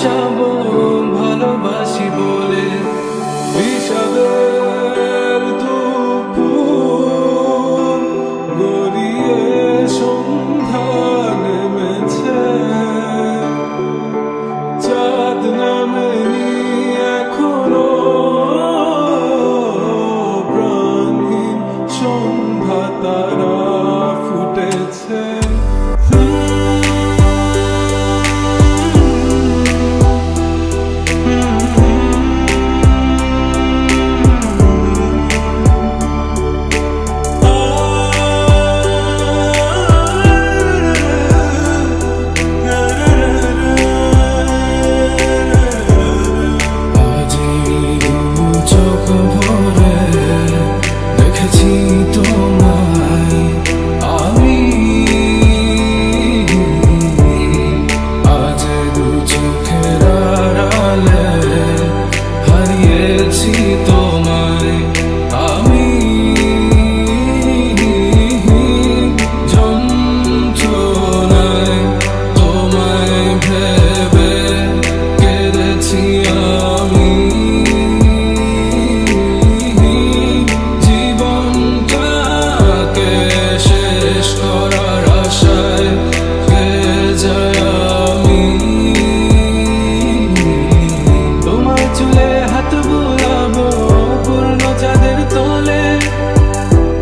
ভাসাবো ভালোবাসি বলে। বিষাদের দুপুর গড়িয়ে সন্ধ্যা নেমেছে, চাঁদ নামেনি এখনো, প্রাণহীন সন্ধ্যা তারা ফুটেছে।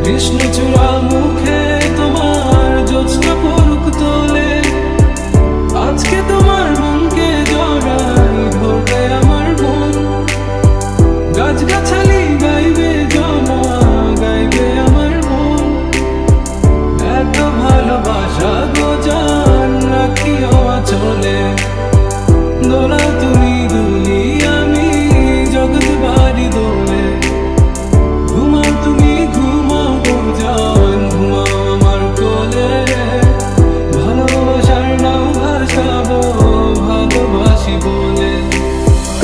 কৃষ্ণচূড়া মুখে তোমার জ্যোৎস্না পরুক তোলে, আজকে তোমার মনকে জড়াই ধরবে আমার মন। গাছগাছালি গাইবে জমা, গাইবে আমার মন। এত ভালোবাসা গো জান রাখিও আঁচলে, দোলা তুমি দুলি আমি জগৎ বাড়ি দোলে। ঘুমাও তুমি ঘুমাও গো জান, ঘুমাও আমার কোলে। ভালোবাসার নাও ভাসাবো ভালোবাসি বলে।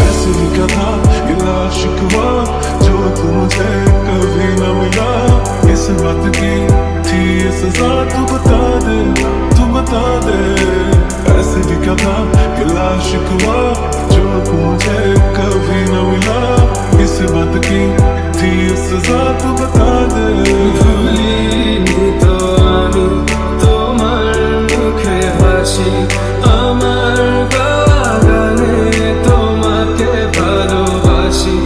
ऐसे लिखा था गिला शिकवा जो तू मुझे कभी न मिला, इस बात की थी ये सजा, तू बता दे तू बता दे। ऐसे लिखा था गिला शिकवा जो तू मुझे कभी न मिला, इस बात की थी ये सजा, तू बता दे। ভুলিনি তো আমি তোমার মুখে হাসি, আমার গাওয়া গানে তোমাকে ভালোবাসি।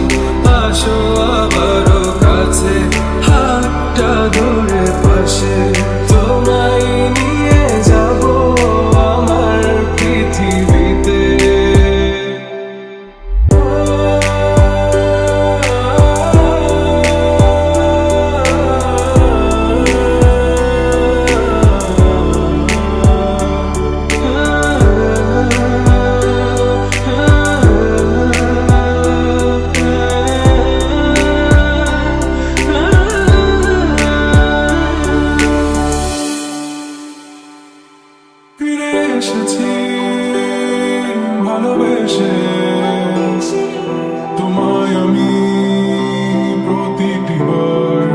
আসো আবারও কাছে, হাতটা ধরে পাশে, তোমায় নিয়ে যাব আমার পৃথিবীতে। ফিরে এসেছি ভালোবেসে তোমায় আমি প্রতিটি বার,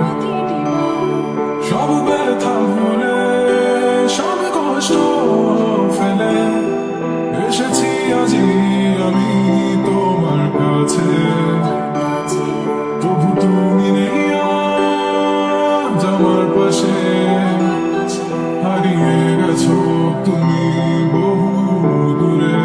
সব ব্যথা ভুলে সব কষ্ট ফেলে এসেছি আজি আমি তোমার কাছে। তবু তুমি নেই আজ আমার পাশে, হারিয়ে গেছো তুমি বহু দূরে।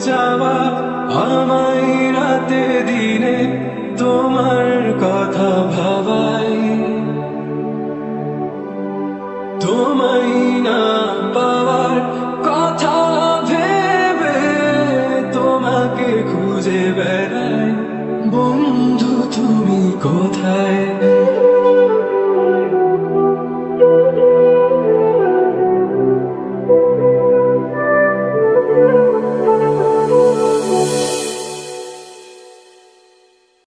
যাওয়া আমার